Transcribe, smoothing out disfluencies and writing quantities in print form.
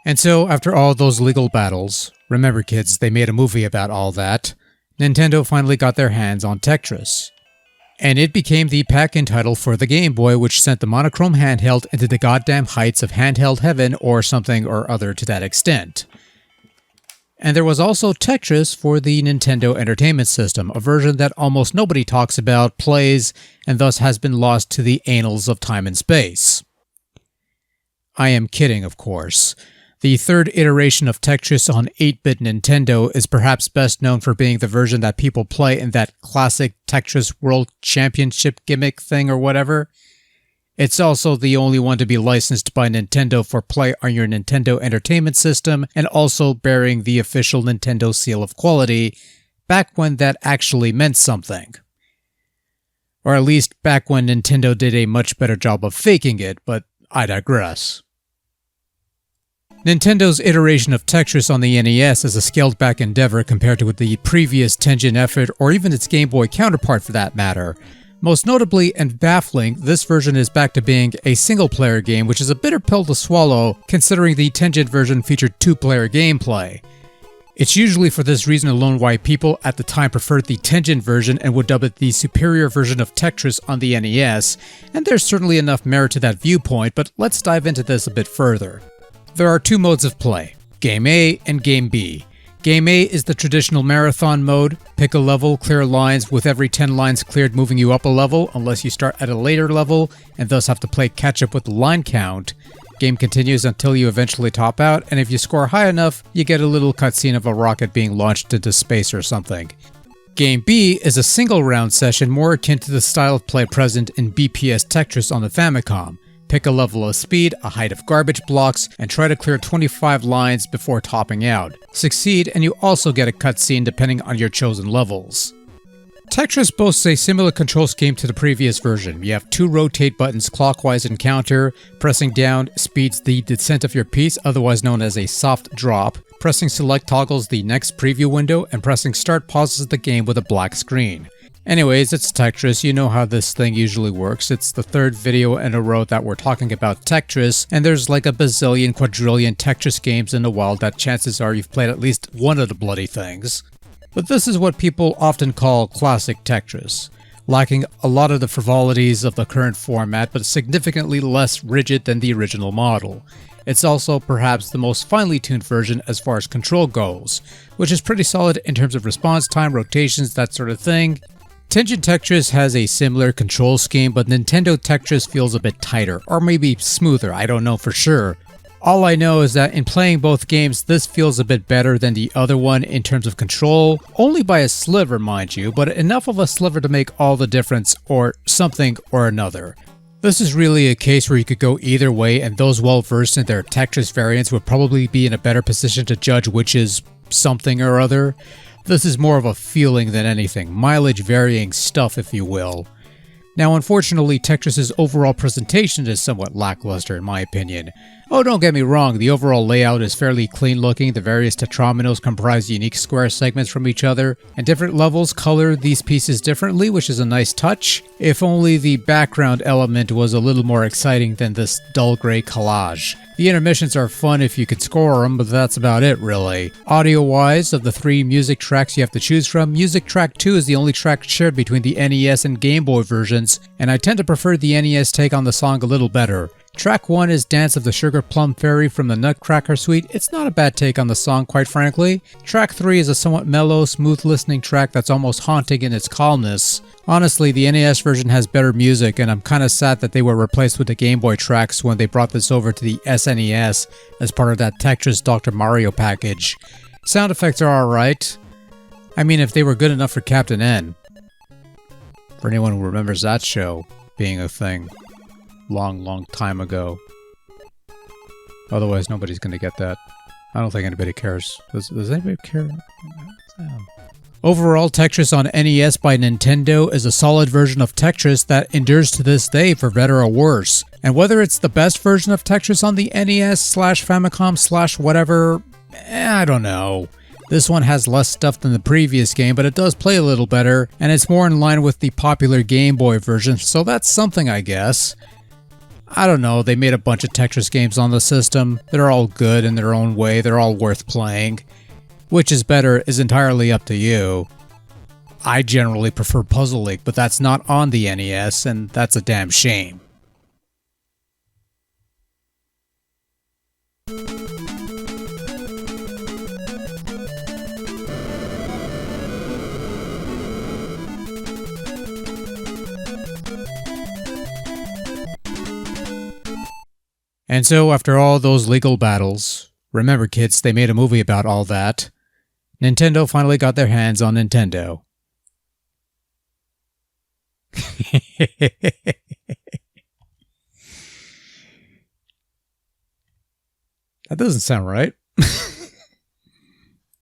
And so, after all those legal battles, remember kids, they made a movie about all that, Nintendo finally got their hands on Tetris. And it became the pack-in title for the Game Boy, which sent the monochrome handheld into the goddamn heights of handheld heaven or something or other to that extent. And there was also Tetris for the Nintendo Entertainment System, a version that almost nobody talks about, plays, and thus has been lost to the annals of time and space. I am kidding, of course. The third iteration of Tetris on 8-bit Nintendo is perhaps best known for being the version that people play in that classic Tetris World Championship gimmick thing or whatever. It's also the only one to be licensed by Nintendo for play on your Nintendo Entertainment System and also bearing the official Nintendo seal of quality, back when that actually meant something. Or at least back when Nintendo did a much better job of faking it, but I digress. Nintendo's iteration of Tetris on the NES is a scaled-back endeavor compared to the previous Tengen effort, or even its Game Boy counterpart for that matter. Most notably and baffling, this version is back to being a single-player game, which is a bitter pill to swallow, considering the Tengen version featured two-player gameplay. It's usually for this reason alone why people at the time preferred the Tengen version and would dub it the superior version of Tetris on the NES, and there's certainly enough merit to that viewpoint, but let's dive into this a bit further. There are two modes of play, Game A and Game B. Game A is the traditional marathon mode, pick a level, clear lines, with every 10 lines cleared moving you up a level, unless you start at a later level, and thus have to play catch up with the line count. Game continues until you eventually top out, and if you score high enough, you get a little cutscene of a rocket being launched into space or something. Game B is a single round session more akin to the style of play present in BPS Tetris on the Famicom. Pick a level of speed, a height of garbage blocks, and try to clear 25 lines before topping out. Succeed, and you also get a cutscene depending on your chosen levels. Tetris boasts a similar control scheme to the previous version. You have two rotate buttons clockwise and counter. Pressing down speeds the descent of your piece, otherwise known as a soft drop. Pressing select toggles the next preview window, and pressing start pauses the game with a black screen. Anyways, it's Tetris, you know how this thing usually works. It's the third video in a row that we're talking about Tetris, and there's like a bazillion quadrillion Tetris games in the wild that chances are you've played at least one of the bloody things. But this is what people often call classic Tetris, lacking a lot of the frivolities of the current format, but significantly less rigid than the original model. It's also perhaps the most finely tuned version as far as control goes, which is pretty solid in terms of response time, rotations, that sort of thing. Tengen Tetris has a similar control scheme, but Nintendo Tetris feels a bit tighter, or maybe smoother, I don't know for sure. All I know is that in playing both games, this feels a bit better than the other one in terms of control, only by a sliver mind you, but enough of a sliver to make all the difference, or something or another. This is really a case where you could go either way, and those well versed in their Tetris variants would probably be in a better position to judge which is something or other. This is more of a feeling than anything, mileage varying stuff if you will. Now unfortunately Tetris's overall presentation is somewhat lackluster in my opinion. Oh, don't get me wrong, the overall layout is fairly clean looking, the various tetrominoes comprise unique square segments from each other, and different levels color these pieces differently, which is a nice touch. If only the background element was a little more exciting than this dull gray collage. The intermissions are fun if you can score them, but that's about it really. Audio-wise, of the three music tracks you have to choose from, Music Track 2 is the only track shared between the NES and Game Boy versions, and I tend to prefer the NES take on the song a little better. Track 1 is Dance of the Sugar Plum Fairy from the Nutcracker Suite. It's not a bad take on the song, quite frankly. Track 3 is a somewhat mellow, smooth listening track that's almost haunting in its calmness. Honestly, the NES version has better music, and I'm kinda sad that they were replaced with the Game Boy tracks when they brought this over to the SNES as part of that Tetris Dr. Mario package. Sound effects are alright. I mean, if they were good enough for Captain N. For anyone who remembers that show being a thing. Long time ago. Otherwise, nobody's gonna get that. I don't think anybody cares. Does anybody care? Overall, Tetris on NES by Nintendo is a solid version of Tetris that endures to this day for better or worse. And whether it's the best version of Tetris on the NES/Famicom/whatever, I don't know. This one has less stuff than the previous game, but it does play a little better, and it's more in line with the popular Game Boy version, so that's something I guess. I don't know, they made a bunch of Tetris games on the system. They're all good in their own way, they're all worth playing. Which is better is entirely up to you. I generally prefer Puzzle League, but that's not on the NES, and that's a damn shame. And so, after all those legal battles, remember kids, they made a movie about all that, Nintendo finally got their hands on Nintendo. That doesn't sound right.